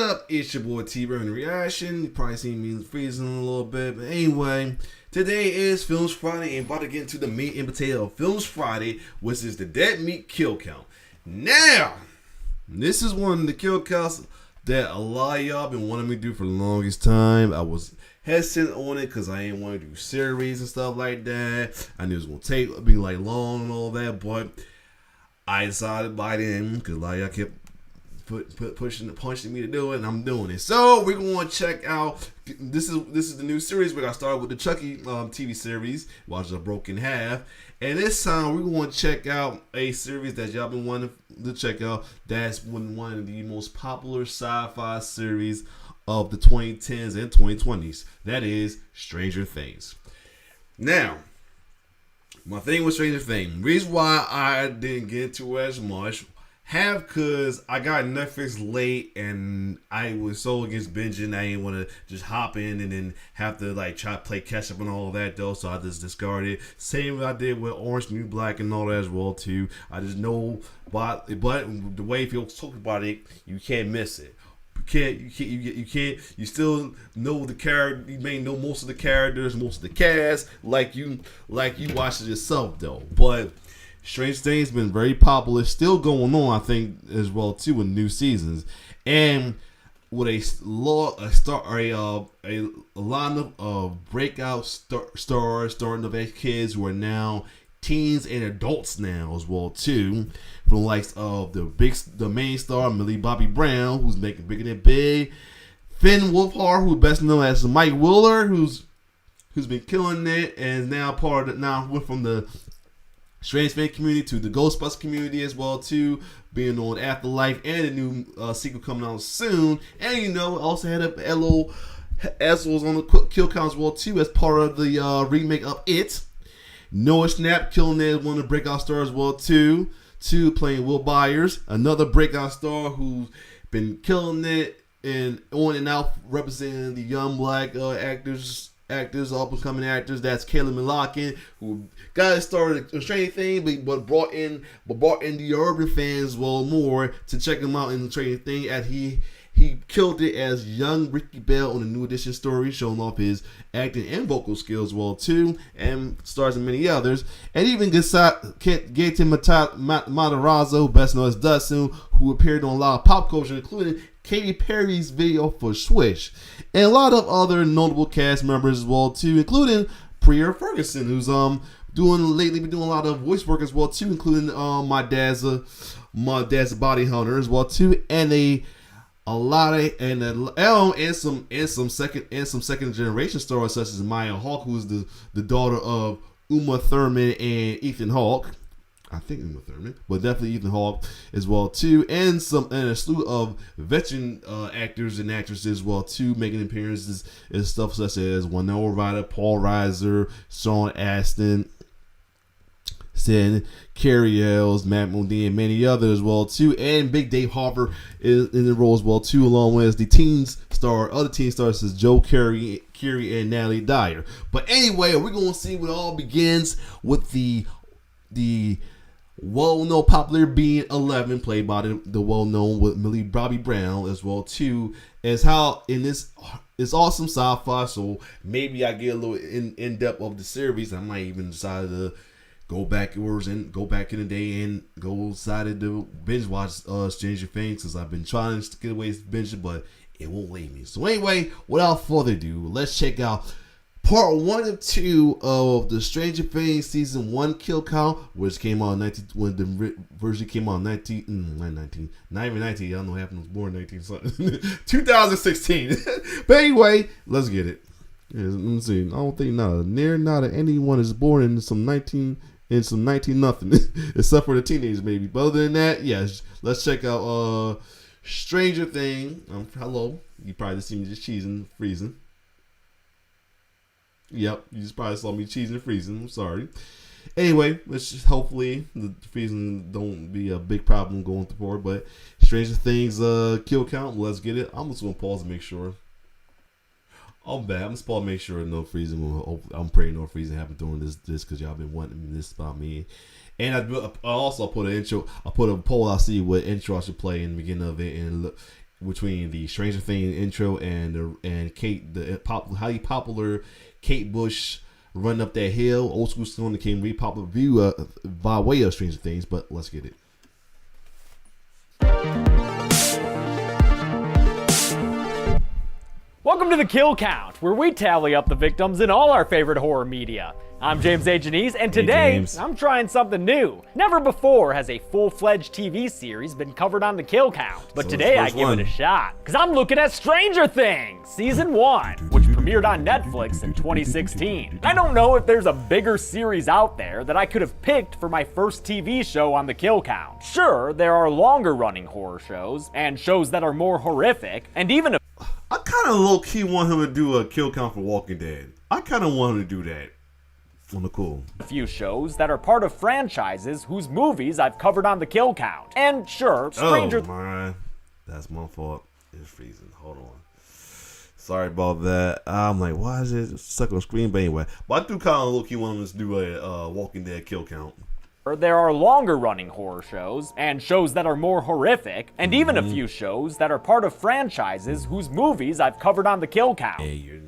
up? It's your boy T Burn Reaction. You probably seen me freezing a little bit, but anyway, today is Films Friday and about to get into the meat and potato of Films Friday, which is the dead meat kill count. Now, this is one of the kill counts that a lot of y'all been wanting me to do for the longest time. I was hesitant on it because I didn't want to do series and stuff like that. I knew it was gonna be like long and all that, but I decided by then because a lot of y'all kept punching me to do it, and I'm doing it. So we're gonna check out. This is the new series. We're gonna start with the Chucky TV series, Watch It Broken Half, and this time we're gonna check out a series that y'all been wanting to check out. That's one of the most popular sci-fi series of the 2010s and 2020s. That is Stranger Things. Now, my thing with Stranger Things, reason why I didn't get into it as much. Because I got Netflix late and I was so against binging, I didn't want to just hop in and then have to like try to play catch up and all that though, so I just discarded. Same as I did with Orange New Black and all that as well too. I just know, but the way if you talk about it, you can't miss it. You can't. You still know the character. You may know most of the characters, most of the cast, like you watch it yourself though, but. Strange Things been very popular, still going on, I think, as well too, with new seasons, and with a lineup of breakout stars, starting of kids who are now teens and adults now as well too, from the likes of the main star Millie Bobby Brown, who's making bigger than big, Finn Wolfhard, who's best known as Mike Wheeler, who's been killing it, and now went from the Strange Fan community to the Ghostbusters community as well too, being on Afterlife and a new sequel coming out soon. And also had a little as was on the kill count as well too, as part of the remake of It. Noah Schnapp killing it as one of the breakout stars as well too, playing Will Byers, another breakout star who's been killing it and on and out representing the young black actors, up and coming actors. That's Caleb McLaughlin, who got started a Stranger Thing, but brought in the urban fans more to check him out in the Stranger Thing, as he killed it as young Ricky Bell on the New Edition story, showing off his acting and vocal skills too, and stars in many others. And even Gaten Matarazzo, best known as Dustin, who appeared on a lot of pop culture, including Katy Perry's video for Swish, and a lot of other notable cast members as well too, including Priya Ferguson, who's been doing a lot of voice work as well too, including my dad's a body hunter as well too, and some second generation stars such as Maya Hawke, who's the daughter of Uma Thurman and Ethan Hawke. I think Uma Thurman, but definitely Ethan Hawke as well too, and a slew of veteran actors and actresses as well too, making appearances and stuff such as Winona Ryder, Paul Reiser, Sean Astin, Carrie Ells, Matt Modine, and many others as well too, and Big Dave Harper is in the role as well too, along with the other teen stars as Joe Carey and Natalie Dyer. But anyway, we're gonna see what all begins with the well-known popular being 11, played by the well-known with Millie Bobby Brown as well too, as how in this it's awesome sci-fi. So maybe I get a little in depth of the series. I might even decide to go backwards and go back in the day and go decided to binge watch Stranger Things, because I've been trying to get away from binging, but it won't let me. So anyway, without further ado, let's check out Part 1 of 2 of the Stranger Things Season 1 kill count, which came out when the version came out not even 19. I don't know what happened, I was born in 2016. But anyway, let's get it. Let me see. I don't think not anyone is born in some 19 nothing, except for the teenagers maybe. But other than that, yes, let's check out Stranger Things. Hello. You probably just see me just cheesing, freezing. Yep, you just probably saw me cheesing and freezing. I'm sorry. Anyway, let's just hopefully the freezing don't be a big problem going forward. But Stranger Things kill count, let's get it. I'm just gonna pause and make sure. I'm bad. I'm just gonna make sure no freezing. I'm praying no freezing happen during this because y'all been wanting this about me. And I also put an intro. I put a poll. I see what intro I should play in the beginning of it, and look, between the Stranger Things intro and Kate, the highly popular Kate Bush running up that hill. Old School Stone became really popular view by way of Stranger Things, but let's get it. Welcome to the Kill Count, where we tally up the victims in all our favorite horror media. I'm James A. Janice, and today, I'm trying something new. Never before has a full-fledged TV series been covered on the Kill Count, but today I give it a shot, because I'm looking at Stranger Things, Season 1, which premiered on Netflix in 2016. I don't know if there's a bigger series out there that I could have picked for my first TV show on the Kill Count. Sure, there are longer-running horror shows, and shows that are more horrific, and even I kind of low-key want him to do a Kill Count for Walking Dead. I kind of want him to do that. On the cool. A few shows that are part of franchises whose movies I've covered on the Kill Count. And sure, Stranger... Oh, my. That's my fault. It's freezing. Hold on. Sorry about that. I'm like, why is it stuck on the screen? But anyway. But I do kind of low-key want him to do a Walking Dead Kill Count. There are longer-running horror shows, and shows that are more horrific, and even a few shows that are part of franchises whose movies I've covered on the Kill Count. Hey,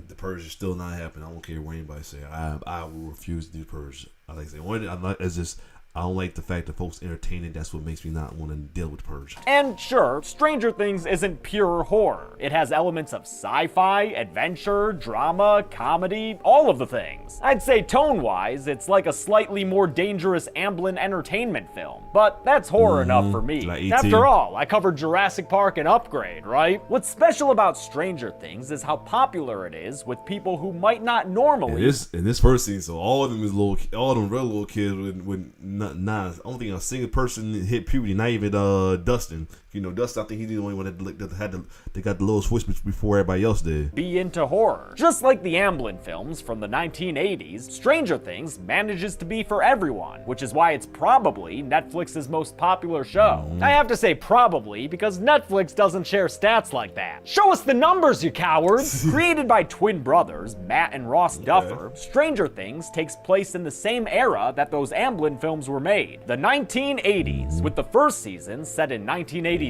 the Purge is still not happening. I don't care what anybody say. I will refuse to do Purge. I like to say, I don't like the fact that folks entertaining. That's what makes me not want to deal with Purge. And sure, Stranger Things isn't pure horror. It has elements of sci-fi, adventure, drama, comedy, all of the things. I'd say tone-wise, it's like a slightly more dangerous Amblin entertainment film. But that's horror enough for me. Like After all, I covered Jurassic Park and Upgrade, right? What's special about Stranger Things is how popular it is with people who might not normally... In this first season, so all of them real little kids with I don't think a single person hit puberty, not even Dustin. Dustin, I think he's the only one that got the little switch before everybody else did. Be into horror. Just like the Amblin films from the 1980s, Stranger Things manages to be for everyone, which is why it's probably Netflix's most popular show. I have to say probably because Netflix doesn't share stats like that. Show us the numbers, you cowards! Created by twin brothers, Matt and Ross Duffer, Stranger Things takes place in the same era that those Amblin films were made, the 1980s, with the first season set in 1983.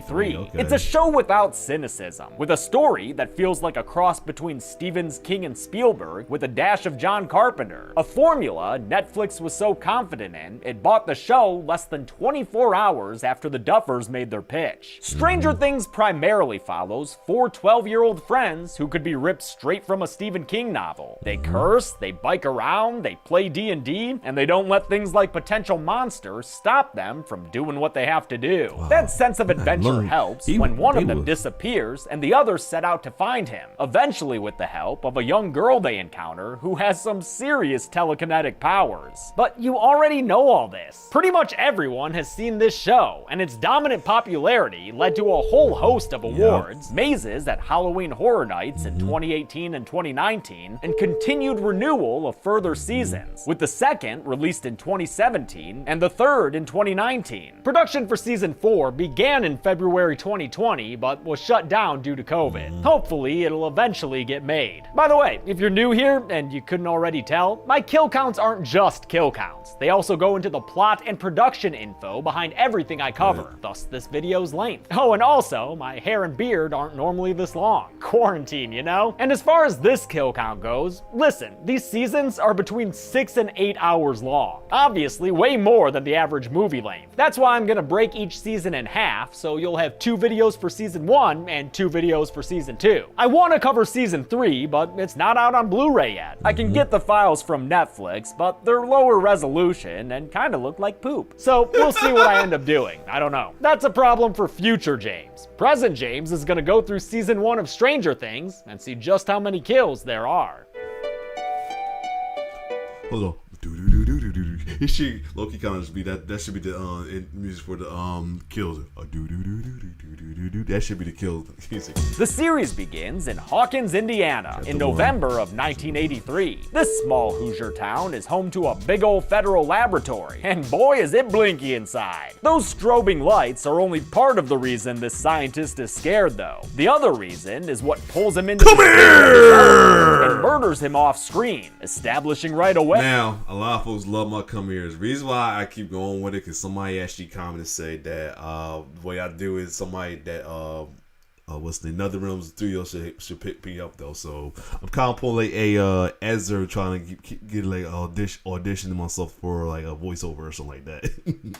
It's a show without cynicism, with a story that feels like a cross between Stephen King and Spielberg with a dash of John Carpenter. A formula Netflix was so confident in, it bought the show less than 24 hours after the Duffers made their pitch. Stranger Things primarily follows four 12-year-old friends who could be ripped straight from a Stephen King novel. They curse, they bike around, they play D&D, and they don't let things like potential monsters stop them from doing what they have to do. Wow. That sense of adventure helps when one of them disappears and the others set out to find him, eventually with the help of a young girl they encounter who has some serious telekinetic powers. But you already know all this. Pretty much everyone has seen this show, and its dominant popularity led to a whole host of awards, mazes at Halloween Horror Nights in 2018 and 2019, and continued renewal of further seasons, with the second released in 2017 and the third in 2019. Production for season 4 began in February 2020, but was shut down due to COVID. Hopefully, it'll eventually get made. By the way, if you're new here, and you couldn't already tell, my kill counts aren't just kill counts. They also go into the plot and production info behind everything I cover, thus this video's length. Oh, and also, my hair and beard aren't normally this long. Quarantine, you know? And as far as this kill count goes, listen, these seasons are between 6 and 8 hours long. Obviously, way more than the average movie length. That's why I'm gonna break each season in half, so you'll have 2 videos for season 1 and 2 videos for season 2. I want to cover season 3, but it's not out on Blu-ray yet. I can get the files from Netflix, but they're lower resolution and kind of look like poop. So we'll see what I end up doing. I don't know. That's a problem for future James. Present James is gonna go through season 1 of Stranger Things and see just how many kills there are. Hold on. It should low-key kind of just be that should be the music for the kills. That should be the kill music. The series begins in Hawkins, Indiana, in November of 1983. This small Hoosier town is home to a big old federal laboratory, and boy is it blinky inside. Those strobing lights are only part of the reason this scientist is scared, though. The other reason is what pulls him into and murders him off screen, establishing right away. Now, a lot of folks love love my come here's. Reason why I keep going with it, because somebody actually commented say that the way I do is somebody that what's the Another Realms Studio should pick me up though. So I'm kind of pulling a Ezra trying to get like auditioning myself for like a voiceover or something like that.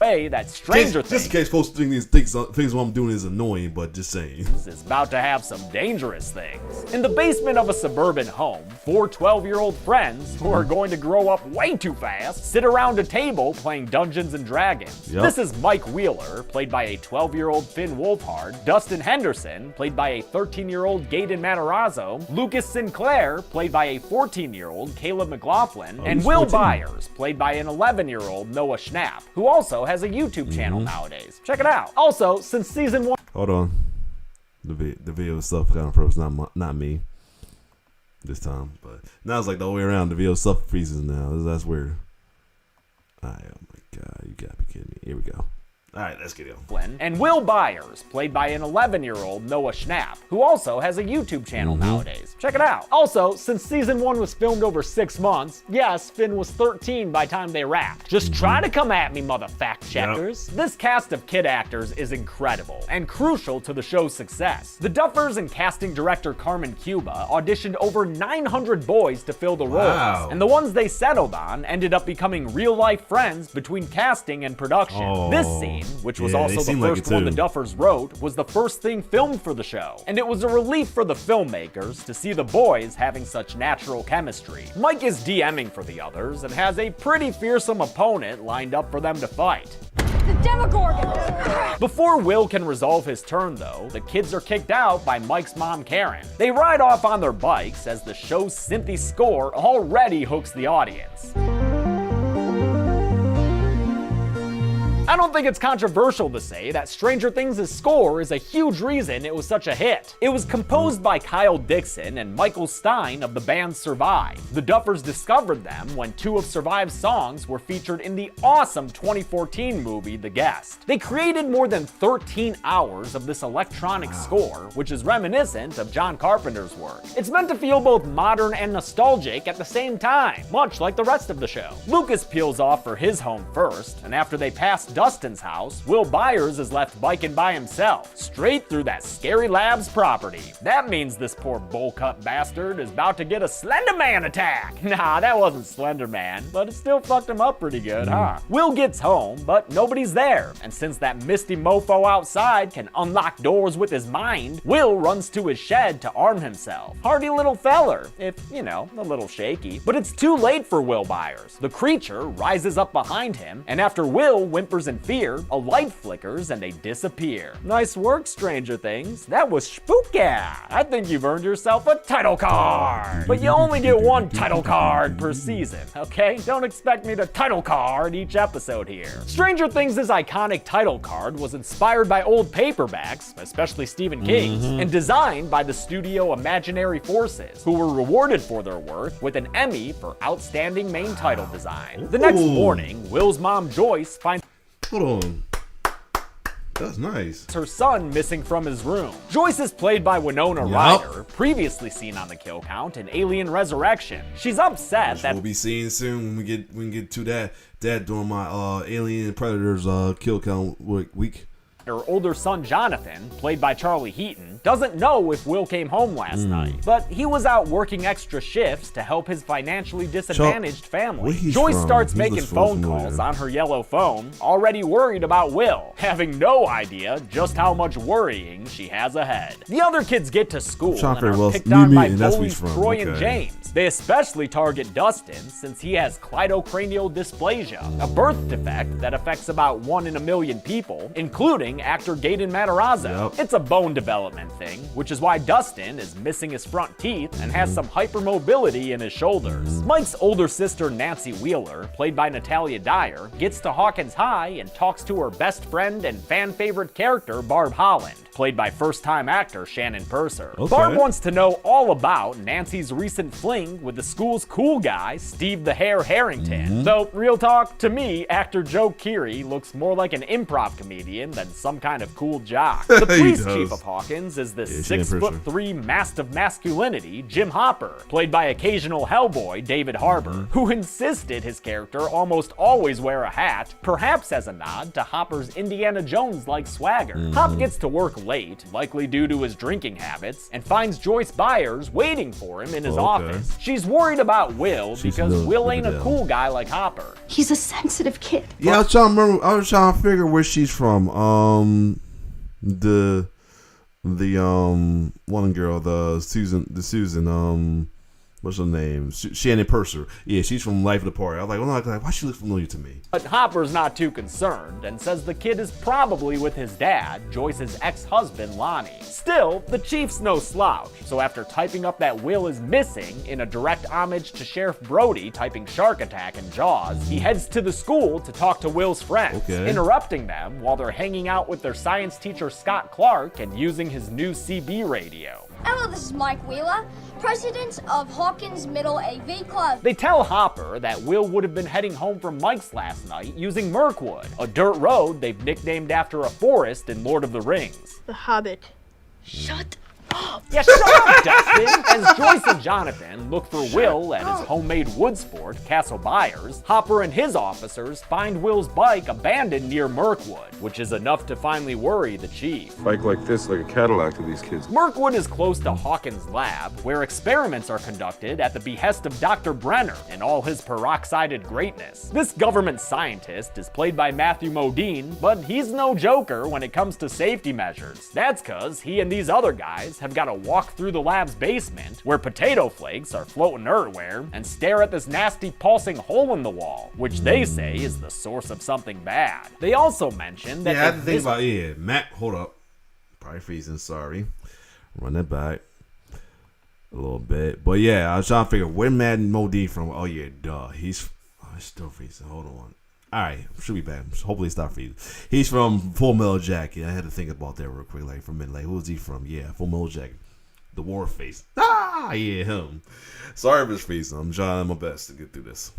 Way that Stranger Things, just in case folks think these things what I'm doing is annoying, but just saying, is about to have some dangerous things. In the basement of a suburban home, 4 12-year-old friends who are going to grow up way too fast sit around a table playing Dungeons and Dragons. Yep. This is Mike Wheeler, played by a 12-year-old Finn Wolfhard, Dustin Henderson, played by a 13-year-old Gaten Matarazzo, Lucas Sinclair, played by a 14-year-old Caleb McLaughlin, and Will 14. Byers, played by an 11-year-old Noah Schnapp, who also has a YouTube channel nowadays. Check it out. Also, since season 1... Hold on. The video stuff kind of froze. Not me. This time. But now it's like the other way around. The video stuff freezes now. That's weird. Alright, oh my god. You gotta be kidding me. Here we go. Alright, let's get it. And Will Byers, played by an 11-year-old Noah Schnapp, who also has a YouTube channel nowadays. Check it out. Also, since season 1 was filmed over 6 months, yes, Finn was 13 by the time they wrapped. Just try to come at me, mother fact checkers. Yep. This cast of kid actors is incredible and crucial to the show's success. The Duffers and casting director Carmen Cuba auditioned over 900 boys to fill the roles, and the ones they settled on ended up becoming real-life friends between casting and production. This scene, which was also the first one the Duffers wrote, was the first thing filmed for the show. And it was a relief for the filmmakers to see the boys having such natural chemistry. Mike is DMing for the others and has a pretty fearsome opponent lined up for them to fight. The Demogorgon! Before Will can resolve his turn though, the kids are kicked out by Mike's mom Karen. They ride off on their bikes as the show's synthy score already hooks the audience. I don't think it's controversial to say that Stranger Things' score is a huge reason it was such a hit. It was composed by Kyle Dixon and Michael Stein of the band Survive. The Duffers discovered them when 2 of Survive's songs were featured in the awesome 2014 movie The Guest. They created more than 13 hours of this electronic score, which is reminiscent of John Carpenter's work. It's meant to feel both modern and nostalgic at the same time, much like the rest of the show. Lucas peels off for his home first, and after they pass Dustin's house, Will Byers is left biking by himself, straight through that Scary Labs property. That means this poor bowl-cut bastard is about to get a Slender Man attack. Nah, that wasn't Slender Man, but it still fucked him up pretty good, huh? Will gets home, but nobody's there, and since that misty mofo outside can unlock doors with his mind, Will runs to his shed to arm himself. Hardy little feller, if, you know, a little shaky. But it's too late for Will Byers. The creature rises up behind him, and after Will whimpers in fear, a light flickers and they disappear. Nice work, Stranger Things. That was spooky. I think you've earned yourself a title card. But you only get 1 title card per season, okay? Don't expect me to title card each episode here. Stranger Things' iconic title card was inspired by old paperbacks, especially Stephen King's, and designed by the studio Imaginary Forces, who were rewarded for their work with an Emmy for Outstanding Main Title Design. The next morning, Will's mom Joyce finds Hold on. That's nice. her son missing from his room. Joyce is played by Winona Ryder, previously seen on the kill count in Alien Resurrection. She's upset that we'll be seeing soon when we get to that during my Alien Predators kill count week. her older son Jonathan, played by Charlie Heaton, doesn't know if Will came home last night, but he was out working extra shifts to help his financially disadvantaged family. Joyce starts making phone calls on her yellow phone, already worried about Will, having no idea just how much worrying she has ahead. The other kids get to school and are picked on by bullies Troy and James. They especially target Dustin since he has cleidocranial dysplasia, a birth defect that affects about 1 in a million people, including actor Gaten Matarazzo. It's a bone development thing, which is why Dustin is missing his front teeth and has some hypermobility in his shoulders. Mike's older sister Nancy Wheeler, played by Natalia Dyer, gets to Hawkins High and talks to her best friend and fan favorite character Barb Holland, played by first-time actor Shannon Purser. Barb wants to know all about Nancy's recent fling with the school's cool guy, Steve the Hare Harrington. Though, real talk, to me, actor Joe Keery looks more like an improv comedian than some kind of cool jock. The He police does. chief of Hawkins is this she ain't pretty. 6'3" mast of masculinity, Jim Hopper, played by occasional Hellboy David Harbour, who insisted his character almost always wear a hat, perhaps as a nod to Hopper's Indiana Jones-like swagger. Hop gets to work late, likely due to his drinking habits, and finds Joyce Byers waiting for him in his office. She's worried about Will because Will ain't a cool guy like Hopper. He's a sensitive kid. Yeah, I was trying to figure where she's from. The one girl, the Susan, what's her name? Shannon Purser. Yeah, she's from Life of the Party. I was like, why she look familiar to me? But Hopper's not too concerned and says the kid is probably with his dad, Joyce's ex-husband Lonnie. Still, the chief's no slouch, so after typing up that Will is missing in a direct homage to Sheriff Brody typing Shark Attack in Jaws, he heads to the school to talk to Will's friends, interrupting them while they're hanging out with their science teacher Scott Clark and using his new CB radio. Hello, this is Mike Wheeler, president of Hawkins Middle AV Club. They tell Hopper that Will would have been heading home from Mike's last night using Mirkwood, a dirt road they've nicknamed after a forest in Lord of the Rings. The Hobbit. Shut up. Yeah, shut up, Dustin! As Joyce and Jonathan look for Will at his homemade wood sport, Castle Byers, Hopper and his officers find Will's bike abandoned near Mirkwood, which is enough to finally worry the chief. Bike like this, like a Cadillac to these kids. Mirkwood is close to Hawkins' lab, where experiments are conducted at the behest of Dr. Brenner in all his peroxided greatness. This government scientist is played by Matthew Modine, but he's no joker when it comes to safety measures. That's cause he and these other guys have got to walk through the lab's basement, where potato flakes are floating everywhere, and stare at this nasty pulsing hole in the wall, which they say is the source of something bad. They also mention that I had to think about Matt, hold up. Probably freezing, sorry. Run that back a little bit. But yeah, I was trying to figure where Matt and Modine from. Oh yeah, duh. He's still freezing. Hold on. Alright, should be back. Hopefully it's not freezing. He's from Full Metal Jacket. I had to think about that real quick, like for a minute. Like, who is he from? Yeah, Full Metal Jacket. The War Face. Ah, yeah, him. Sorry if it's freezing. I'm trying my best to get through this.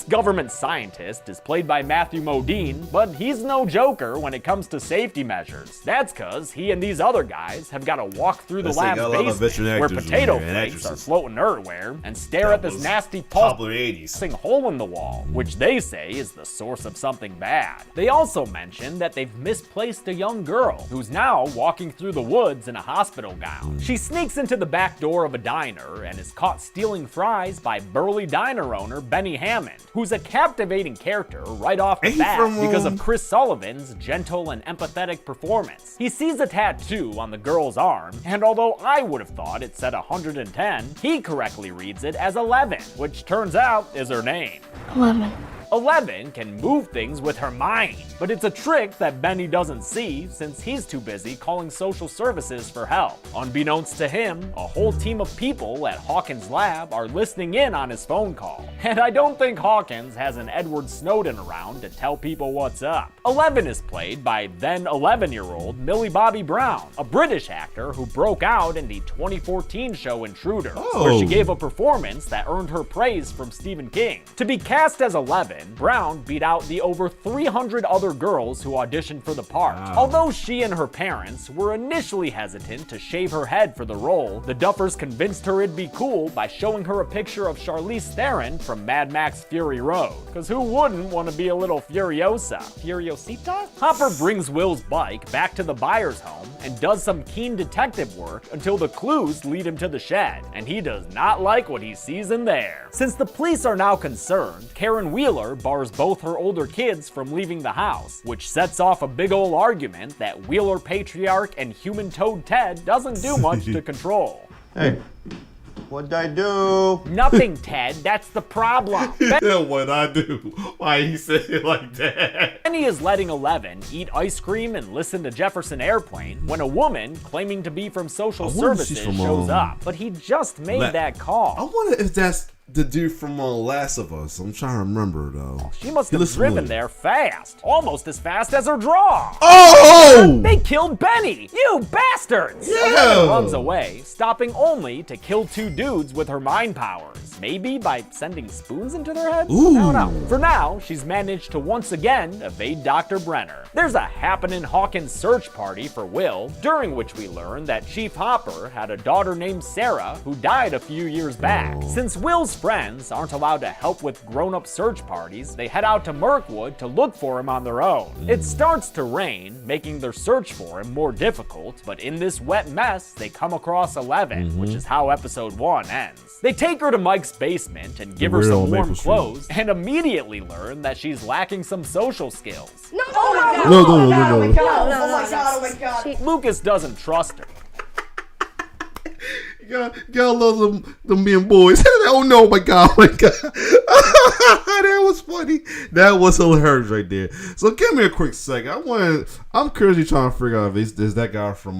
Government scientist is played by Matthew Modine, but he's no joker when it comes to safety measures. That's cause he and these other guys have got to walk through the lab's basement, where potato flakes are floating everywhere, and stare at this nasty pulsing hole in the wall, which they say is the source of something bad. They also mention that they've misplaced a young girl who's now walking through the woods in a hospital gown. She sneaks into the back door of a diner and is caught stealing fries by burly diner owner Benny Hammond, who's a captivating character right off the bat because of Chris Sullivan's gentle and empathetic performance. He sees a tattoo on the girl's arm, and although I would have thought it said 110, he correctly reads it as 11, which turns out is her name. 11. 11 can move things with her mind, but it's a trick that Benny doesn't see since he's too busy calling social services for help. Unbeknownst to him, a whole team of people at Hawkins' lab are listening in on his phone call. And I don't think Hawkins has an Edward Snowden around to tell people what's up. 11 is played by then 11-year-old Millie Bobby Brown, a British actor who broke out in the 2014 show Intruder, where she gave a performance that earned her praise from Stephen King. To be cast as 11, Brown beat out the over 300 other girls who auditioned for the part. Although she and her parents were initially hesitant to shave her head for the role, the Duffers convinced her it'd be cool by showing her a picture of Charlize Theron from Mad Max Fury Road. Cause who wouldn't want to be a little Furiosa? Furiosita? Hopper brings Will's bike back to the Byers home and does some keen detective work until the clues lead him to the shed, and he does not like what he sees in there. Since the police are now concerned, Karen Wheeler bars both her older kids from leaving the house, which sets off a big ol' argument that Wheeler patriarch and human toad Ted doesn't do much to control. Hey, what'd I do? Nothing, Ted. That's the problem. What'd I do? Why he said it like that? Benny is letting 11 eat ice cream and listen to Jefferson Airplane when a woman claiming to be from social services shows up. But he just made that call. I wonder if that's the dude from Last of Us. I'm trying to remember though. She must He have looks driven familiar. there fast, almost as fast as her draw. Oh! They killed Benny! You bastards! Yeah! Eleven runs away, stopping only to kill two dudes with her mind powers. Maybe by sending spoons into their heads? Ooh. I don't know. For now, she's managed to once again evade Dr. Brenner. There's a happening Hawkins search party for Will, during which we learn that Chief Hopper had a daughter named Sarah who died a few years back. Since Will's friends aren't allowed to help with grown-up search parties, they head out to Mirkwood to look for him on their own. It starts to rain, making their search for him more difficult, but in this wet mess, they come across Eleven, which is how episode 1 ends. They take her to Mike's basement and give her weirdo some warm Maple Street. clothes, and immediately learn that she's lacking some social skills. No, No. Oh my god. Lucas doesn't trust her. Y'all love them being boys. Oh no, my god, that was funny. That was hilarious right there. So give me a quick second. I'm curiously trying to figure out if is that guy from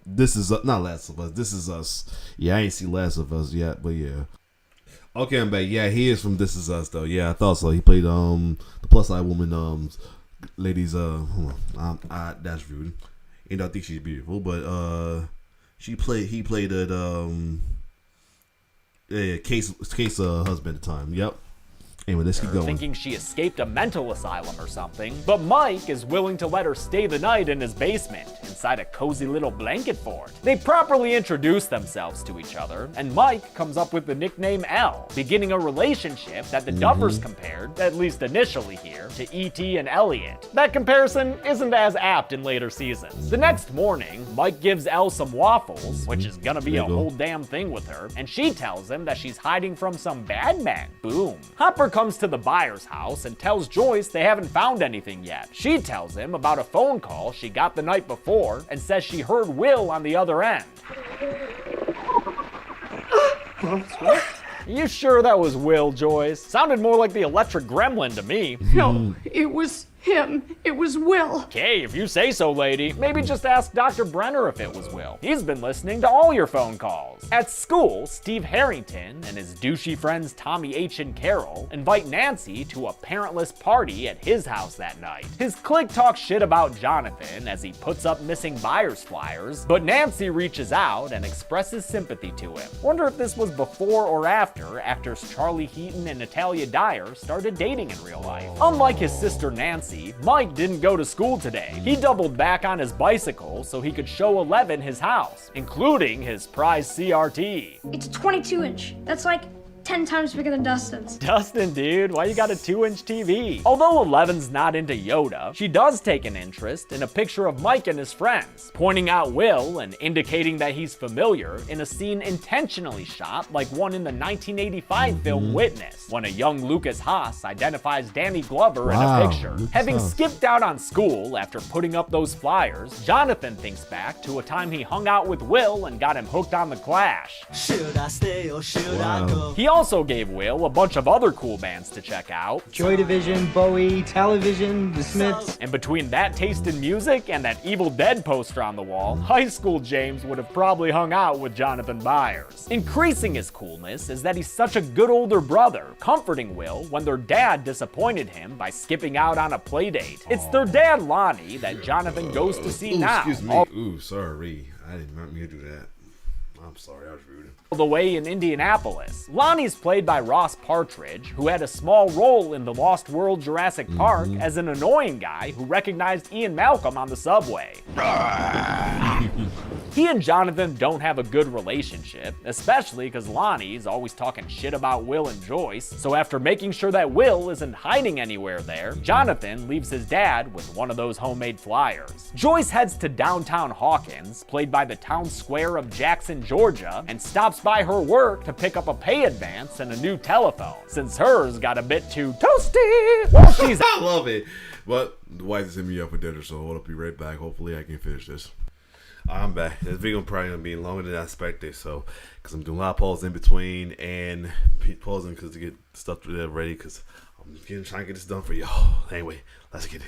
This Is not Last of Us. This Is Us. Yeah, I ain't seen Last of Us yet, but yeah. Okay, I'm back. Yeah, he is from This Is Us though. Yeah, I thought so. He played the plus size woman ladies hold on. That's rude. You know, I think she's beautiful, but he played it Case husband at the time. Yep. Anyway, let's keep going. Thinking she escaped a mental asylum or something, but Mike is willing to let her stay the night in his basement, inside a cozy little blanket fort. They properly introduce themselves to each other, and Mike comes up with the nickname L, beginning a relationship that the Duffers compared, at least initially here, to E.T. and Elliot. That comparison isn't as apt in later seasons. The next morning, Mike gives Elle some waffles, which is gonna be a whole damn thing with her, and she tells him that she's hiding from some bad men. Boom. Hopper comes to the buyer's house and tells Joyce they haven't found anything yet. She tells him about a phone call she got the night before and says she heard Will on the other end. You sure that was Will, Joyce? Sounded more like the electric gremlin to me. No, it was him. It was Will. Okay, if you say so, lady. Maybe just ask Dr. Brenner if it was Will. He's been listening to all your phone calls. At school, Steve Harrington and his douchey friends Tommy H. and Carol invite Nancy to a parentless party at his house that night. His clique talks shit about Jonathan as he puts up missing buyer's flyers, but Nancy reaches out and expresses sympathy to him. Wonder if this was before or after actors Charlie Heaton and Natalia Dyer started dating in real life. Unlike his sister Nancy, Mike didn't go to school today. He doubled back on his bicycle so he could show Eleven his house, including his prize CRT. It's a 22-inch. That's like 10 times bigger than Dustin's. Dustin, dude, why you got a 2-inch TV? Although Eleven's not into Yoda, she does take an interest in a picture of Mike and his friends, pointing out Will and indicating that he's familiar in a scene intentionally shot like one in the 1985 film Witness, when a young Lucas Haas identifies Danny Glover in a picture. Lucas Having Haas. skipped out on school after putting up those flyers, Jonathan thinks back to a time he hung out with Will and got him hooked on The Clash. Should I stay or should I go? He also gave Will a bunch of other cool bands to check out. Joy Division, Bowie, Television, The Smiths. And between that taste in music and that Evil Dead poster on the wall, high school James would have probably hung out with Jonathan Byers. Increasing his coolness is that he's such a good older brother, comforting Will when their dad disappointed him by skipping out on a play date. It's their dad, Lonnie, that Jonathan goes to see now. Excuse me. Ooh, sorry. I did not mean to do that. I'm sorry, I was rude. All the way in Indianapolis. Lonnie's played by Ross Partridge, who had a small role in the Lost World Jurassic Park as an annoying guy who recognized Ian Malcolm on the subway. He and Jonathan don't have a good relationship, especially because Lonnie's always talking shit about Will and Joyce, so after making sure that Will isn't hiding anywhere there, Jonathan leaves his dad with one of those homemade flyers. Joyce heads to downtown Hawkins, played by the town square of Jackson, Georgia, and stops by her work to pick up a pay advance and a new telephone, since hers got a bit too toasty. While she's I love it. But the wife is hitting me up for dinner, so I'll be right back. Hopefully I can finish this. I'm back. This video probably gonna be longer than I expected, so because I'm doing a lot of pauses in between and pausing because to get stuff ready because I'm trying to get this done for y'all. Anyway, let's get it.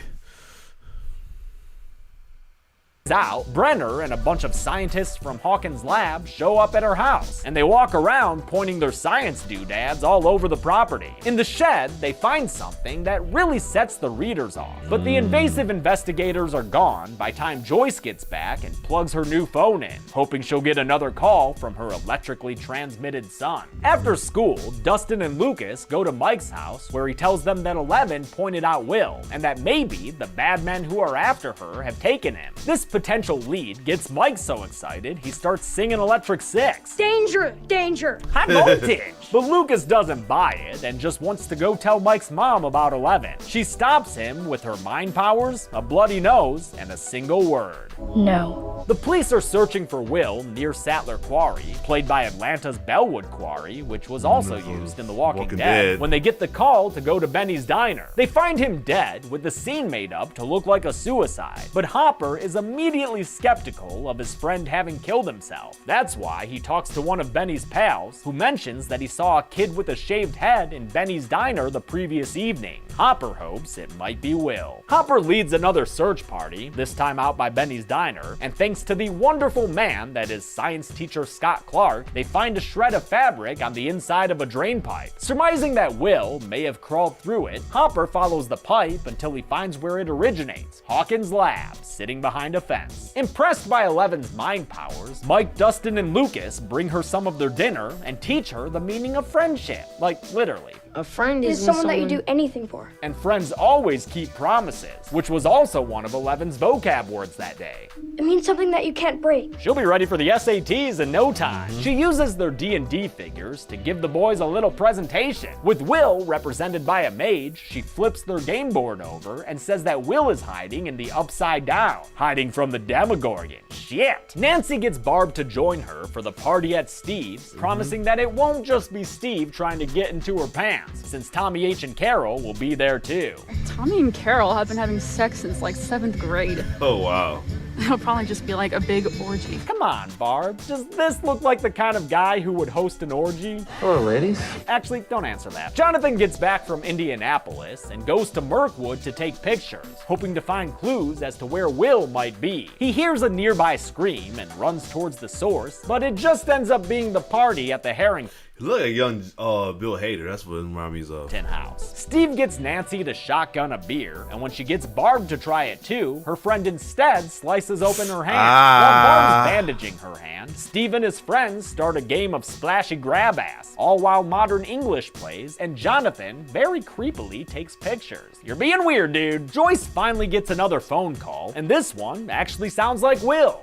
out, Brenner and a bunch of scientists from Hawkins' lab show up at her house, and they walk around pointing their science doodads all over the property. In the shed, they find something that really sets the readers off, but the invasive investigators are gone by time Joyce gets back and plugs her new phone in, hoping she'll get another call from her electrically transmitted son. After school, Dustin and Lucas go to Mike's house, where he tells them that 11 pointed out Will, and that maybe the bad men who are after her have taken him. This potential lead gets Mike so excited he starts singing Electric Six. Danger! Danger! High voltage! But Lucas doesn't buy it and just wants to go tell Mike's mom about 11. She stops him with her mind powers, a bloody nose, and a single word. No. The police are searching for Will near Sattler Quarry, played by Atlanta's Bellwood Quarry, which was also used in The Walking Dead, when they get the call to go to Benny's Diner. They find him dead, with the scene made up to look like a suicide, but Hopper is immediately skeptical of his friend having killed himself. That's why he talks to one of Benny's pals, who mentions that he saw a kid with a shaved head in Benny's Diner the previous evening. Hopper hopes it might be Will. Hopper leads another search party, this time out by Benny's Diner, and thanks to the wonderful man that is science teacher Scott Clark, they find a shred of fabric on the inside of a drain pipe. Surmising that Will may have crawled through it, Hopper follows the pipe until he finds where it originates, Hawkins' lab, sitting behind a fence. Impressed by 11's mind powers, Mike, Dustin, and Lucas bring her some of their dinner and teach her the meaning of friendship, like literally. A friend is someone that you do anything for. And friends always keep promises, which was also one of 11's vocab words that day. It means something that you can't break. She'll be ready for the SATs in no time. She uses their D&D figures to give the boys a little presentation. With Will represented by a mage, she flips their game board over and says that Will is hiding in the Upside Down, hiding from the Demogorgon. Shit! Nancy gets Barb to join her for the party at Steve's, promising that it won't just be Steve trying to get into her pants, since Tommy H. and Carol will be there too. Tommy and Carol have been having sex since like 7th grade. Oh, wow. It'll probably just be like a big orgy. Come on, Barb. Does this look like the kind of guy who would host an orgy? Hello, ladies. Actually, don't answer that. Jonathan gets back from Indianapolis and goes to Mirkwood to take pictures, hoping to find clues as to where Will might be. He hears a nearby scream and runs towards the source, but it just ends up being the party at the Herring Look like young Bill Hader. That's what it reminds me of. House. Steve gets Nancy to shotgun a beer, and when she gets Barb to try it too, her friend instead slices open her hand. While Barb's bandaging her hand, Steve and his friends start a game of splashy grab ass, all while Modern English plays, and Jonathan very creepily takes pictures. You're being weird, dude. Joyce finally gets another phone call, and this one actually sounds like Will.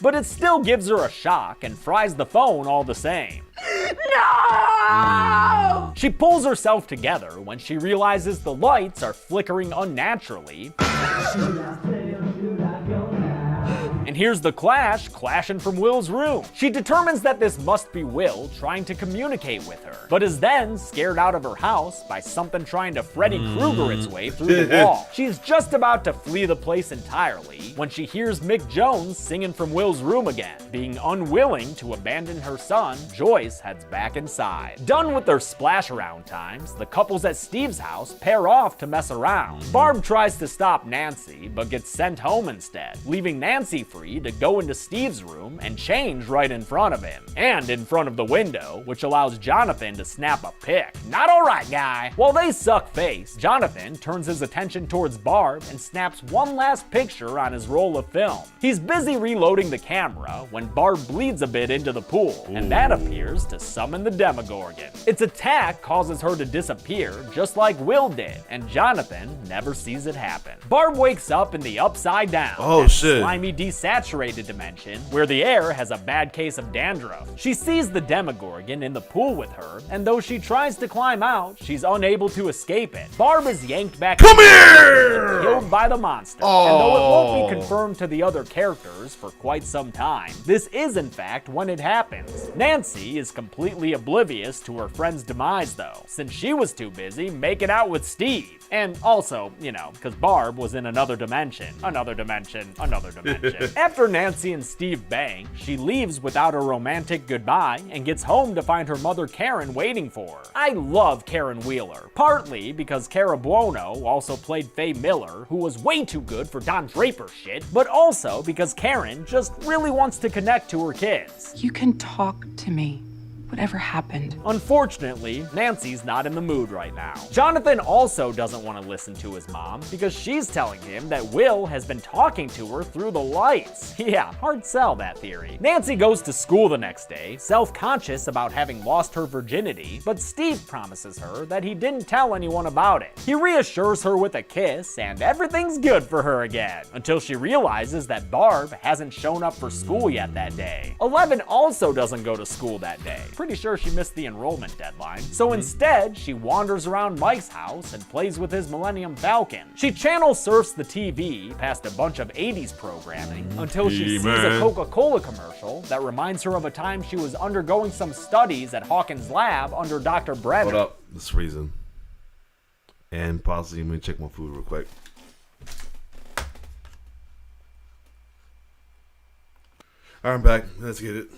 But it still gives her a shock and fries the phone all the same. No! She pulls herself together when she realizes the lights are flickering unnaturally. And here's the Clash clashing from Will's room. She determines that this must be Will trying to communicate with her, but is then scared out of her house by something trying to Freddy Krueger its way through the wall. She's just about to flee the place entirely when she hears Mick Jones singing from Will's room again. Being unwilling to abandon her son, Joyce heads back inside. Done with their splash around times, the couples at Steve's house pair off to mess around. Barb tries to stop Nancy, but gets sent home instead, leaving Nancy free to go into Steve's room and change right in front of him, and in front of the window, which allows Jonathan to snap a pic. Not alright, guy! While they suck face, Jonathan turns his attention towards Barb and snaps one last picture on his roll of film. He's busy reloading the camera when Barb bleeds a bit into the pool, and that appears to summon the Demogorgon. Its attack causes her to disappear, just like Will did, and Jonathan never sees it happen. Barb wakes up in the Upside Down, slimy desaturated dimension, where the air has a bad case of dandruff. She sees the Demogorgon in the pool with her, and though she tries to climb out, she's unable to escape it. Barb is yanked back and killed by the monster. And though it won't be confirmed to the other characters for quite some time, this is in fact when it happens. Nancy is completely oblivious to her friend's demise though, since she was too busy making out with Steve. And also, you know, because Barb was in another dimension, another dimension, another dimension. After Nancy and Steve bang, she leaves without a romantic goodbye and gets home to find her mother Karen waiting for her. I love Karen Wheeler, partly because Cara Buono also played Faye Miller, who was way too good for Don Draper shit, but also because Karen just really wants to connect to her kids. You can talk to me. Whatever happened. Unfortunately, Nancy's not in the mood right now. Jonathan also doesn't want to listen to his mom because she's telling him that Will has been talking to her through the lights. Yeah, hard sell that theory. Nancy goes to school the next day, self-conscious about having lost her virginity, but Steve promises her that he didn't tell anyone about it. He reassures her with a kiss, and everything's good for her again, until she realizes that Barb hasn't shown up for school yet that day. 11 also doesn't go to school that day. Pretty sure she missed the enrollment deadline. So instead, she wanders around Mike's house and plays with his Millennium Falcon. She channel surfs the TV past a bunch of 80s programming until she sees a Coca-Cola commercial that reminds her of a time she was undergoing some studies at Hawkins' lab under Dr. Brenner. Hold up, it's freezing. And possibly, let me check my food real quick. All right, I'm back. Let's get it.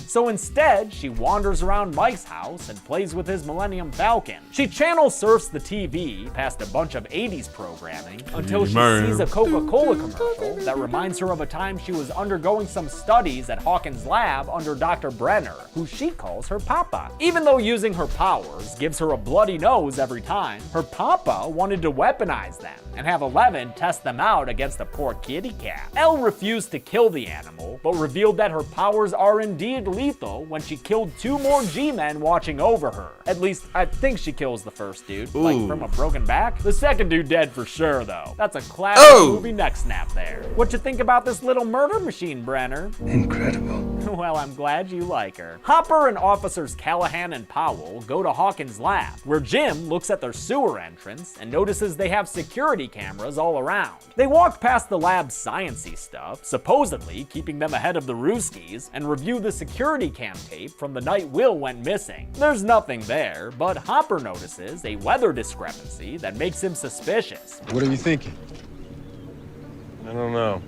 So instead, she wanders around Mike's house and plays with his Millennium Falcon. She channel surfs the TV past a bunch of 80s programming until she sees a Coca-Cola commercial that reminds her of a time she was undergoing some studies at Hawkins' lab under Dr. Brenner, who she calls her papa. Even though using her powers gives her a bloody nose every time, her papa wanted to weaponize them and have 11 test them out against a poor kitty cat. Elle refused to kill the animal, but revealed that her powers are indeed lethal when she killed 2 more G-men watching over her. At least, I think she kills the first dude, like from a broken back. The second dude dead for sure, though. That's a classic movie neck snap there. What you think about this little murder machine, Brenner? Incredible. Well, I'm glad you like her. Hopper and officers Callahan and Powell go to Hawkins' lab, where Jim looks at their sewer entrance and notices they have security cameras all around. They walk past the lab's science-y stuff, supposedly keeping them ahead of the Rooskies, and review the security cam tape from the night Will went missing. There's nothing there, but Hopper notices a weather discrepancy that makes him suspicious. What are you thinking? I don't know.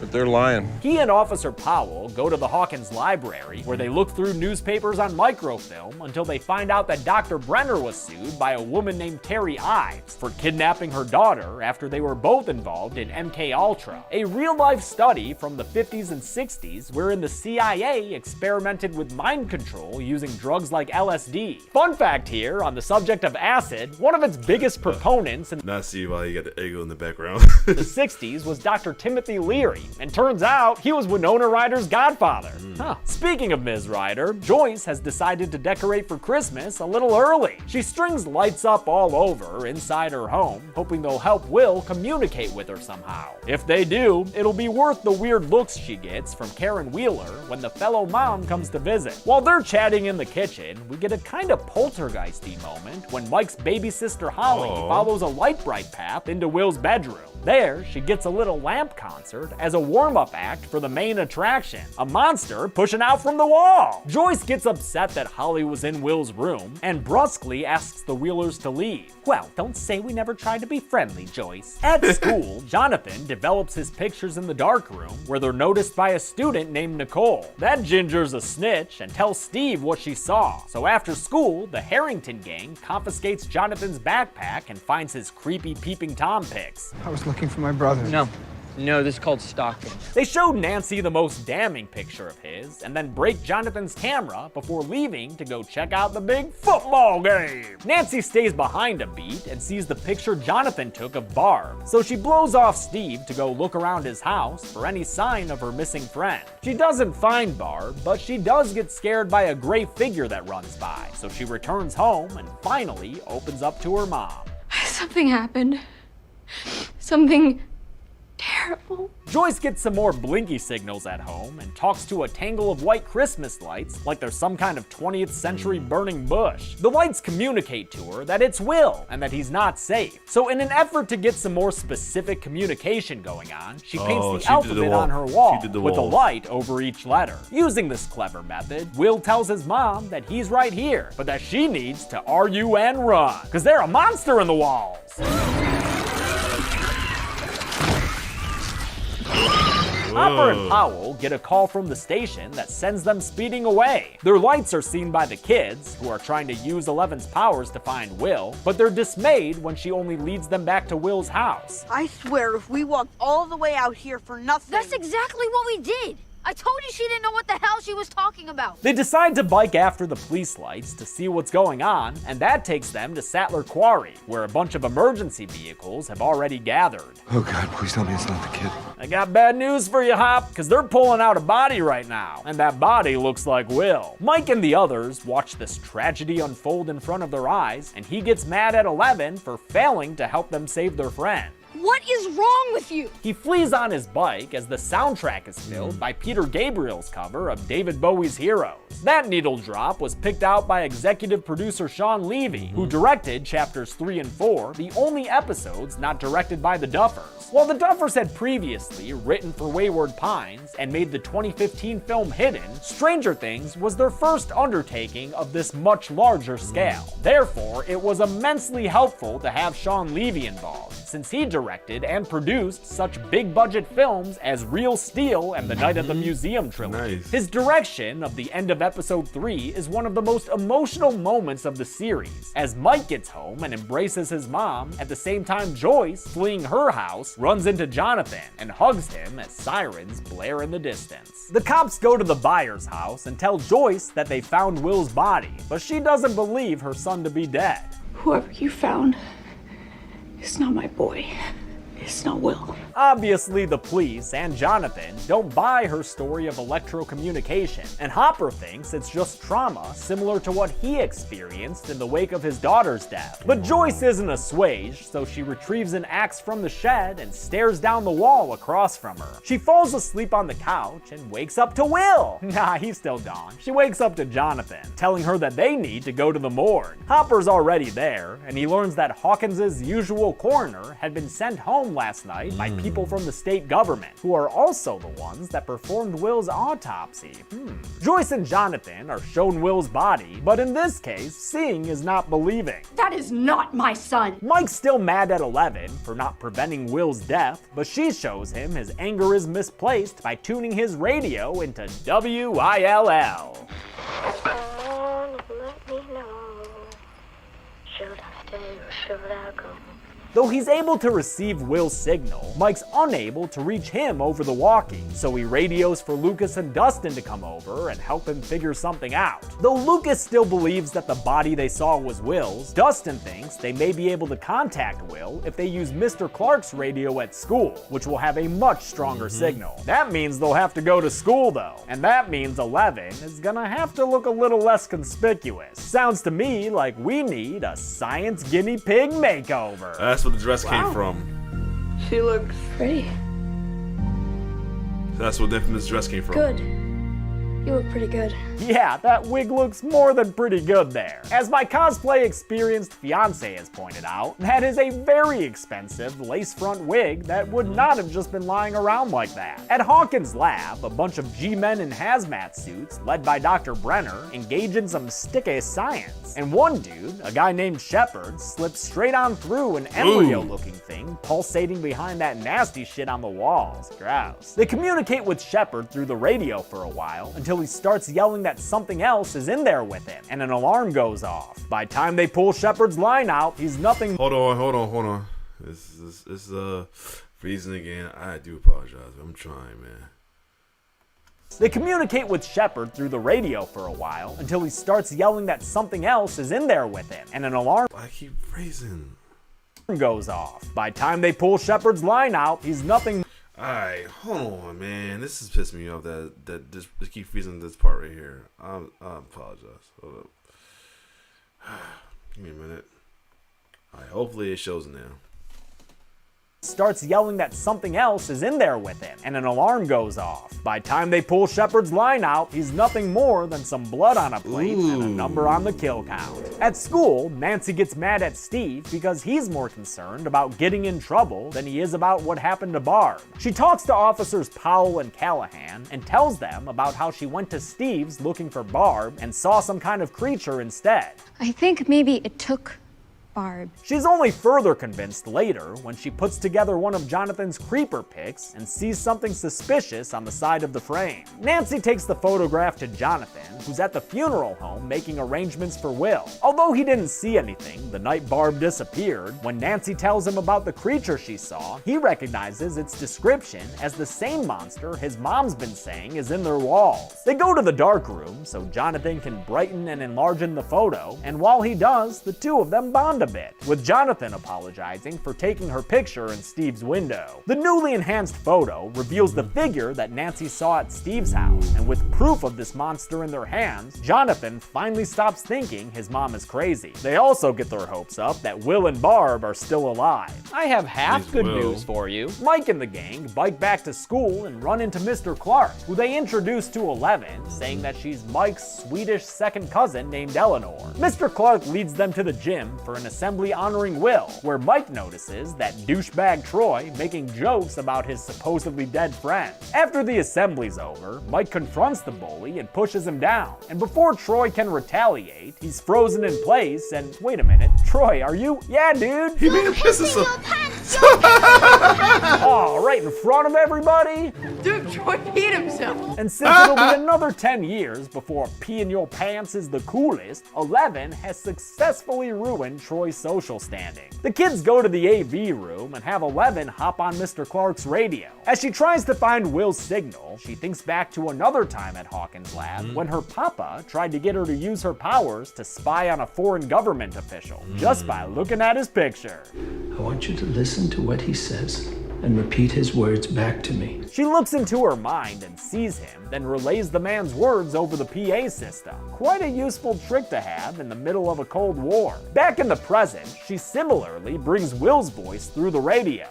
But they're lying. He and Officer Powell go to the Hawkins library, where they look through newspapers on microfilm until they find out that Dr. Brenner was sued by a woman named Terry Ives for kidnapping her daughter after they were both involved in MK Ultra, a real-life study from the 50s and 60s wherein the CIA experimented with mind control using drugs like LSD. Fun fact here on the subject of acid, one of its biggest proponents in Not see why you got the ego in the background. the 60s was Dr. Timothy Leary, and turns out he was Winona Ryder's godfather. Speaking of Ms. Ryder, Joyce has decided to decorate for Christmas a little early. She strings lights up all over inside her home, hoping they'll help Will communicate with her somehow. If they do, it'll be worth the weird looks she gets from Karen Wheeler when the fellow mom comes to visit. While they're chatting in the kitchen, we get a kind of poltergeisty moment when Mike's baby sister Holly follows a light bright path into Will's bedroom. There, she gets a little lamp concert as a warm-up act for the main attraction, a monster pushing out from the wall. Joyce gets upset that Holly was in Will's room and brusquely asks the Wheelers to leave. Well, don't say we never tried to be friendly, Joyce. At school, Jonathan develops his pictures in the darkroom where they're noticed by a student named Nicole. That ginger's a snitch and tells Steve what she saw. So after school, the Harrington gang confiscates Jonathan's backpack and finds his creepy peeping Tom pics. I was looking for my brother. No, this is called stalking. They showed Nancy the most damning picture of his, and then break Jonathan's camera before leaving to go check out the big football game. Nancy stays behind a beat and sees the picture Jonathan took of Barb, so she blows off Steve to go look around his house for any sign of her missing friend. She doesn't find Barb, but she does get scared by a gray figure that runs by, so she returns home and finally opens up to her mom. Something happened. Something terrible. Joyce gets some more blinky signals at home and talks to a tangle of white Christmas lights like they're some kind of 20th century burning bush. The lights communicate to her that it's Will and that he's not safe. So in an effort to get some more specific communication going on, she paints the alphabet on her wall with a light over each letter. Using this clever method, Will tells his mom that he's right here, but that she needs to RU and run, because they're a monster in the walls. Hopper and Powell get a call from the station that sends them speeding away. Their lights are seen by the kids, who are trying to use Eleven's powers to find Will, but they're dismayed when she only leads them back to Will's house. I swear if we walked all the way out here for nothing... That's exactly what we did. I told you she didn't know what the hell she was talking about. They decide to bike after the police lights to see what's going on, and that takes them to Sattler Quarry, where a bunch of emergency vehicles have already gathered. Oh God, please tell me it's not the kid. I got bad news for you, Hop, because they're pulling out a body right now, and that body looks like Will. Mike and the others watch this tragedy unfold in front of their eyes, and he gets mad at Eleven for failing to help them save their friend. What is wrong with you? He flees on his bike as the soundtrack is filled by Peter Gabriel's cover of David Bowie's Heroes. That needle drop was picked out by executive producer Sean Levy, who directed chapters 3 and 4, the only episodes not directed by the Duffers. While the Duffers had previously written for Wayward Pines and made the 2015 film Hidden, Stranger Things was their first undertaking of this much larger scale. Therefore, it was immensely helpful to have Sean Levy involved, since he directed and produced such big-budget films as Real Steel and the Night at the Museum trilogy. Nice. His direction of the end of episode 3 is one of the most emotional moments of the series, as Mike gets home and embraces his mom, at the same time Joyce, fleeing her house, runs into Jonathan and hugs him as sirens blare in the distance. The cops go to the buyer's house and tell Joyce that they found Will's body, but she doesn't believe her son to be dead. Whoever you found, it's not my boy. It's not Will. Obviously, the police and Jonathan don't buy her story of electrocommunication, and Hopper thinks it's just trauma similar to what he experienced in the wake of his daughter's death. But Joyce isn't assuaged, so she retrieves an axe from the shed and stares down the wall across from her. She falls asleep on the couch and wakes up to Will. Nah, he's still gone. She wakes up to Jonathan, telling her that they need to go to the morgue. Hopper's already there, and he learns that Hawkins's usual coroner had been sent home last night by people from the state government, who are also the ones that performed Will's autopsy. Joyce and Jonathan are shown Will's body, but in this case, seeing is not believing. That is not my son. Mike's still mad at Eleven for not preventing Will's death, but she shows him his anger is misplaced by tuning his radio into WILL. Someone let me know. Should I stay or should I go? Though he's able to receive Will's signal, Mike's unable to reach him over the walkie, so he radios for Lucas and Dustin to come over and help him figure something out. Though Lucas still believes that the body they saw was Will's, Dustin thinks they may be able to contact Will if they use Mr. Clark's radio at school, which will have a much stronger signal. That means they'll have to go to school though, and that means Eleven is gonna have to look a little less conspicuous. Sounds to me like we need a science guinea pig makeover. That's where the dress came from. She looks... Pretty. That's where this dress came from. Good. You look pretty good. Yeah, that wig looks more than pretty good there. As my cosplay experienced fiance has pointed out, that is a very expensive lace front wig that would not have just been lying around like that. At Hawkins' lab, a bunch of G-men in hazmat suits, led by Dr. Brenner, engage in some sticky science. And one dude, a guy named Shepard, slips straight on through an embryo-looking thing pulsating behind that nasty shit on the walls. Gross. They communicate with Shepard through the radio for a while until he starts yelling that something else is in there with him, and an alarm goes off. By the time they pull Shepard's line out, he's nothing. Hold on. This is freezing again. I do apologize. I'm trying, man. They communicate with Shepard through the radio for a while until he starts yelling that something else is in there with him, and an alarm I keep freezing. goes off. By the time they pull Shepard's line out, he's nothing. Alright, hold on, man. This is pissing me off that just keep freezing this part right here. I apologize. Hold up. Give me a minute. Alright, hopefully it shows now. Starts yelling that something else is in there with him, and an alarm goes off. By the time they pull Shepard's line out, he's nothing more than some blood on a plate and a number on the kill count. At school, Nancy gets mad at Steve because he's more concerned about getting in trouble than he is about what happened to Barb. She talks to officers Powell and Callahan and tells them about how she went to Steve's looking for Barb and saw some kind of creature instead. I think maybe it took Barb. She's only further convinced later when she puts together one of Jonathan's creeper pics and sees something suspicious on the side of the frame. Nancy takes the photograph to Jonathan, who's at the funeral home making arrangements for Will. Although he didn't see anything the night Barb disappeared, when Nancy tells him about the creature she saw, he recognizes its description as the same monster his mom's been saying is in their walls. They go to the dark room so Jonathan can brighten and enlarge the photo, and while he does, the two of them bond a bit, with Jonathan apologizing for taking her picture in Steve's window. The newly enhanced photo reveals the figure that Nancy saw at Steve's house, and with proof of this monster in their hands, Jonathan finally stops thinking his mom is crazy. They also get their hopes up that Will and Barb are still alive. I have half good news for you. Mike and the gang bike back to school and run into Mr. Clark, who they introduce to Eleven, saying that she's Mike's Swedish second cousin named Eleanor. Mr. Clark leads them to the gym for an assembly honoring Will, where Mike notices that douchebag Troy making jokes about his supposedly dead friend. After the assembly's over, Mike confronts the bully and pushes him down. And before Troy can retaliate, he's frozen in place and, wait a minute, Troy, are you? Yeah, dude. He made him piss himself. Oh, right in front of everybody? Dude, Troy peed himself. And since it'll be another 10 years before pee in your pants is the coolest, Eleven has successfully ruined Troy's social standing. The kids go to the AV room and have Eleven hop on Mr. Clark's radio. As she tries to find Will's signal, she thinks back to another time at Hawkins' lab when her papa tried to get her to use her powers to spy on a foreign government official just by looking at his picture. I want you to listen to what he says and repeat his words back to me. She looks into her mind and sees him, then relays the man's words over the PA system. Quite a useful trick to have in the middle of a Cold War. Back in the present, she similarly brings Will's voice through the radio.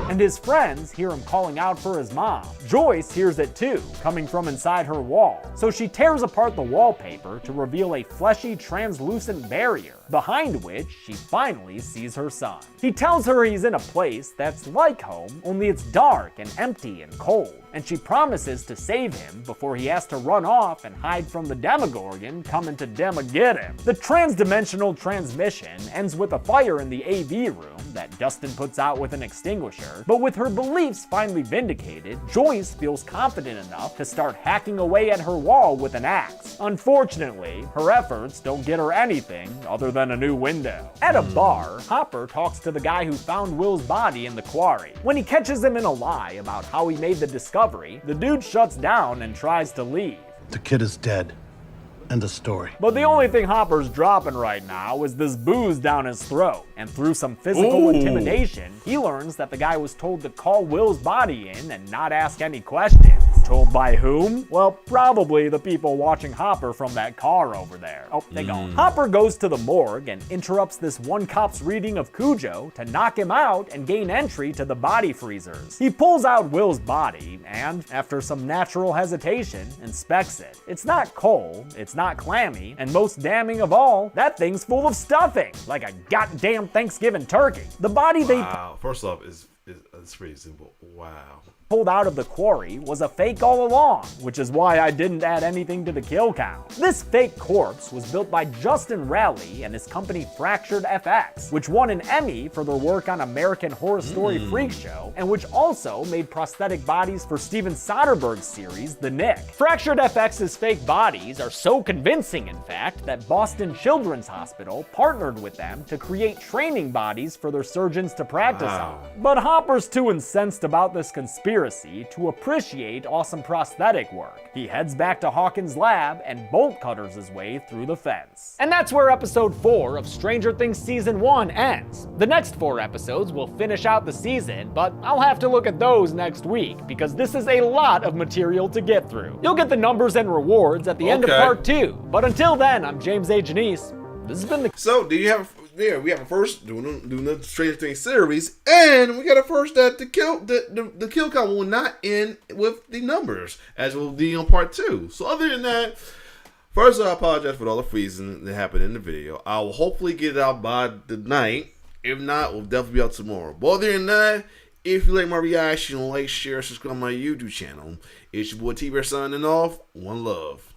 And his friends hear him calling out for his mom. Joyce hears it too, coming from inside her wall. So she tears apart the wallpaper to reveal a fleshy, translucent barrier, behind which she finally sees her son. He tells her he's in a place that's like home, only it's dark and empty and cold, and she promises to save him before he has to run off and hide from the Demogorgon coming to get him. The transdimensional transmission ends with a fire in the AV room that Dustin puts out with an extinguisher, but with her beliefs finally vindicated, Joyce feels confident enough to start hacking away at her wall with an axe. Unfortunately, her efforts don't get her anything other than a new window. At a bar, Hopper talks to the guy who found Will's body in the quarry. When he catches him in a lie about how he made the discovery, the dude shuts down and tries to leave. The kid is dead. End of story. But the only thing Hopper's dropping right now is this booze down his throat. And through some physical intimidation, he learns that the guy was told to call Will's body in and not ask any questions. Told by whom? Well, probably the people watching Hopper from that car over there. Oh, they gone. Hopper goes to the morgue and interrupts this one cop's reading of Cujo to knock him out and gain entry to the body freezers. He pulls out Will's body and, after some natural hesitation, inspects it. It's not cold, it's not clammy, and most damning of all, that thing's full of stuffing, like a goddamn Thanksgiving turkey. The body Wow. First off, it's pretty simple. Wow. pulled out of the quarry was a fake all along, which is why I didn't add anything to the kill count. This fake corpse was built by Justin Raleigh and his company Fractured FX, which won an Emmy for their work on American Horror Story Freak Show, and which also made prosthetic bodies for Steven Soderbergh's series, The Nick. Fractured FX's fake bodies are so convincing, in fact, that Boston Children's Hospital partnered with them to create training bodies for their surgeons to practice on. But Hopper's too incensed about this conspiracy to appreciate awesome prosthetic work. He heads back to Hawkins' lab and bolt cutters his way through the fence. And that's where episode 4 of Stranger Things Season 1 ends. The next 4 episodes will finish out the season, but I'll have to look at those next week because this is a lot of material to get through. You'll get the numbers and rewards at the end of part 2. But until then, I'm James A. Janice. This has been the... So, do you have... There, we have a first doing the Stranger Things series, and we got a first that the kill count will not end with the numbers, as will be on part 2. So other than that, first I apologize for all the freezing that happened in the video. I will hopefully get it out by the night. If not, we'll definitely be out tomorrow. But other than that, if you like my reaction, like, share, subscribe to my YouTube channel. It's your boy T-Bear signing off. One love.